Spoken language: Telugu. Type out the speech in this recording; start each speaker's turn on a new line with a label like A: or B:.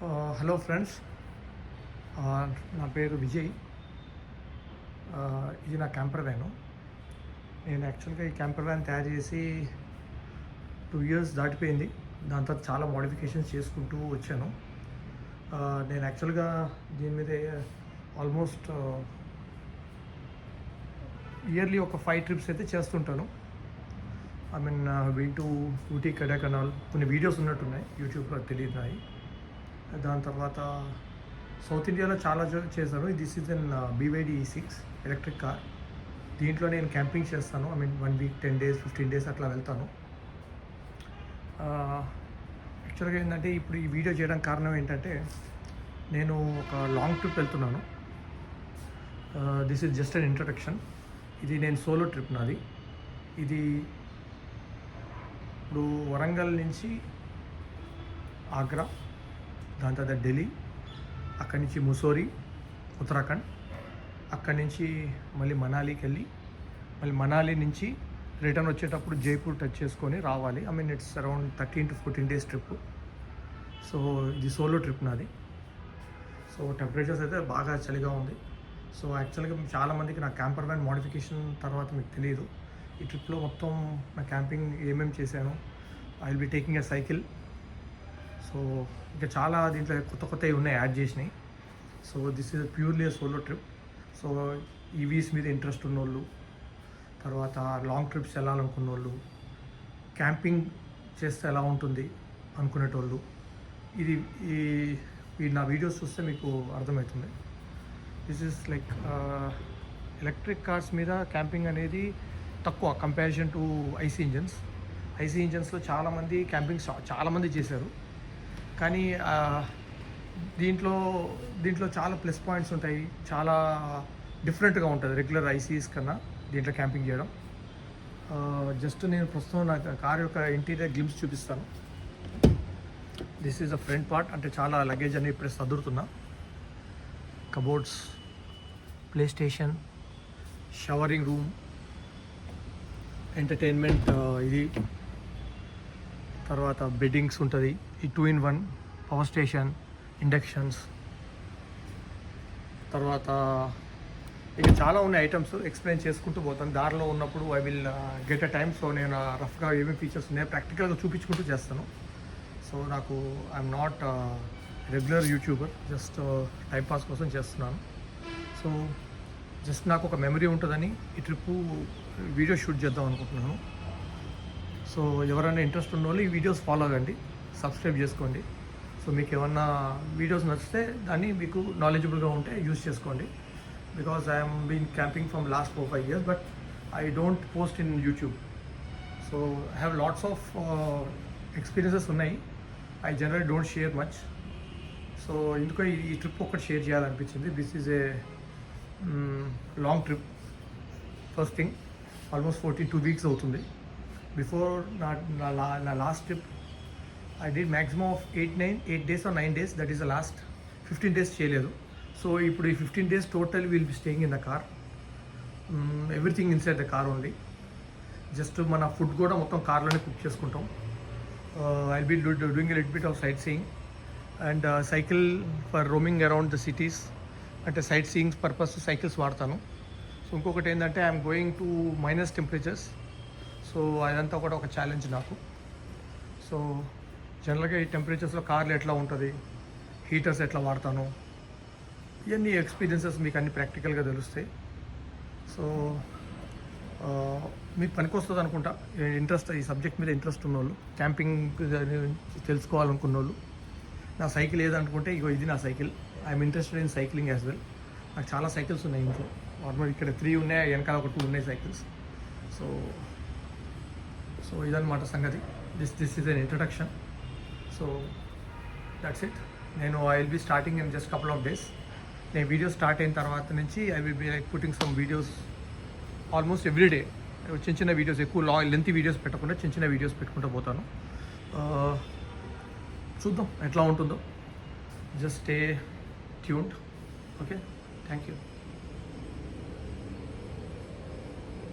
A: హలో ఫ్రెండ్స్, నా పేరు విజయ్. ఇది నా క్యాంపర్ వ్యాను. నేను యాక్చువల్గా ఈ క్యాంపర్ వ్యాన్ తయారు చేసి 2 years దాటిపోయింది. దాని తర్వాత చాలా మోడిఫికేషన్స్ చేసుకుంటూ వచ్చాను. నేను యాక్చువల్గా దీని మీద ఆల్మోస్ట్ ఇయర్లీ ఒక 5 trips అయితే చేస్తుంటాను. I mean been to Ooty, Kodaikanal. కొన్ని వీడియోస్ ఉన్నట్టున్నాయి యూట్యూబ్లో, తెలియదు నాయి. దాని తర్వాత సౌత్ ఇండియాలో చాలా చేశాను. This is an BYD E6 electric car. దీంట్లో నేను క్యాంపింగ్ చేస్తాను. I mean 1 week, 10 days, 15 days అట్లా వెళ్తాను. యాక్చువల్గా ఏంటంటే ఇప్పుడు ఈ వీడియో చేయడానికి కారణం ఏంటంటే, నేను ఒక లాంగ్ ట్రిప్ వెళ్తున్నాను. This is just an introduction. ఇది నేను సోలో ట్రిప్ నాది. ఇది ఇప్పుడు వరంగల్ నుంచి ఆగ్రా, దాని తర్వాత ఢిల్లీ, అక్కడి నుంచి ముసోరీ, ఉత్తరాఖండ్, అక్కడి నుంచి మళ్ళీ మనాలికి వెళ్ళి, మళ్ళీ మనాలి నుంచి రిటర్న్ వచ్చేటప్పుడు జైపూర్ టచ్ చేసుకొని రావాలి. I mean it's around 13 to 14 days trip. So ఇది సోలో ట్రిప్ నాది. సో టెంపరేచర్స్ అయితే బాగా చలిగా ఉంది. సో యాక్చువల్గా చాలామందికి నా క్యాంపర్ వ్యాన్ మోడిఫికేషన్ తర్వాత మీకు తెలియదు. ఈ ట్రిప్లో మొత్తం నా క్యాంపింగ్ ఏమేమి చేశాను. I will be taking a cycle. So ఇంకా చాలా దీంట్లో కొత్తవి ఉన్నాయి, యాడ్ చేసినాయి. So this is purely solo trip. So EVs మీద ఇంట్రెస్ట్ ఉన్నోళ్ళు, తర్వాత లాంగ్ ట్రిప్స్ వెళ్ళాలనుకున్న వాళ్ళు, క్యాంపింగ్ చేస్తే ఎలా ఉంటుంది అనుకునేటోళ్ళు, ఈ నా వీడియోస్ చూస్తే మీకు అర్థమవుతుంది. This is like electric cars మీద క్యాంపింగ్ అనేది తక్కువ comparison to IC engines. IC ఇంజన్స్లో చాలామంది క్యాంపింగ్ చాలామంది చేశారు. కానీ దీంట్లో చాలా ప్లస్ పాయింట్స్ ఉంటాయి. చాలా డిఫరెంట్గా ఉంటుంది రెగ్యులర్ ఐసీస్ కన్నా దీంట్లో క్యాంపింగ్ చేయడం. జస్ట్ నేను ప్రస్తుతం నా కార్ యొక్క ఇంటీరియర్ గ్లిమ్స్ చూపిస్తాను. This is a front part. అంటే చాలా లగేజ్ అని ఇప్పుడు సదురుతున్నా. Cupboards, play station, showering room, entertainment, ఇది తర్వాత బెడ్డింగ్స్ ఉంటుంది. ఈ 2-in-1 పవర్ స్టేషన్, ఇండక్షన్స్, తర్వాత ఇంకా చాలా ఉన్నాయి ఐటమ్స్. ఎక్స్ప్లెయిన్ చేసుకుంటూ పోతాను. దారిలో ఉన్నప్పుడు I will get a time. So నేను రఫ్గా ఏమేమి ఫీచర్స్ ఉన్నాయో ప్రాక్టికల్గా చూపించుకుంటూ చేస్తాను. సో నాకు I'm not regular YouTuber, just timepass కోసం చేస్తున్నాను. సో జస్ట్ నాకు ఒక మెమరీ ఉంటుందని ఈ ట్రిప్పు వీడియో షూట్ చేద్దాం అనుకుంటున్నాను. సో ఎవరైనా ఇంట్రెస్ట్ ఉన్న వాళ్ళు ఈ వీడియోస్ ఫాలో అవ్వండి, సబ్స్క్రైబ్ చేసుకోండి. సో మీకు ఏమన్నా వీడియోస్ నచ్చితే దాన్ని మీకు నాలెడ్జబుల్గా ఉంటే యూజ్ చేసుకోండి. Because I'm been camping from last 4-5 years, but I don't post in YouTube. So I have lots of experiences ఉన్నాయి. I general don't share much. So ఎందుకో ఈ ట్రిప్ ఒక్కటి షేర్ చేయాలనిపించింది. This is a long trip. First thing, almost 2 weeks అవుతుంది. బిఫోర్ నా last trip I did maximum of 8 days or 9 days. That is the last. 15 days చేయలేదు. సో ఇప్పుడు ఈ 15 days total will be staying in the car. Everything inside the car only. Just మన ఫుడ్ కూడా మొత్తం కార్లోనే కుక్ చేసుకుంటాం. I will be doing a little bit of sight seeing and cycle for roaming around the cities. అంటే సైట్ సీయింగ్ పర్పస్ సైకిల్స్ వాడతాను. సో ఇంకొకటి ఏంటంటే I'm going to minus temperatures. So అదంతా కూడా ఒక ఛాలెంజ్ నాకు. సో జనరల్గా ఈ టెంపరేచర్స్లో కార్లు ఎట్లా ఉంటుంది, హీటర్స్ ఎట్లా వాడతాను, ఇవన్నీ ఎక్స్పీరియన్సెస్ మీకు అన్ని ప్రాక్టికల్గా తెలుస్తాయి. సో మీకు పనికొస్తుంది అనుకుంటా. ఈ సబ్జెక్ట్ మీద ఇంట్రెస్ట్ ఉన్నోళ్ళు, క్యాంపింగ్ తెలుసుకోవాలనుకున్న వాళ్ళు, నా సైకిల్ ఏదనుకుంటే ఇగో ఇది నా cycle. I'm interested in cycling as well. నాకు చాలా సైకిల్స్ ఉన్నాయి ఇంట్లో. నార్మల్ ఇక్కడ 3 ఉన్నాయి, వెనకాల ఒక 2 ఉన్నాయి సైకిల్స్. సో ఇదన్నమాట సంగతి. This is an introduction. So that's it. I will be starting in just couple of days. నేను వీడియో స్టార్ట్ అయిన తర్వాత నుంచి I will be like putting some videos almost everyday. చిన్న వీడియోస్, ఎక్కువ లెంత్ వీడియోస్ పెట్టకుండా చిన్న వీడియోస్ పెట్టుకుంటూ పోతాను. చూద్దాం ఎట్లా ఉంటుందో. Just stay tuned. Okay, thank you.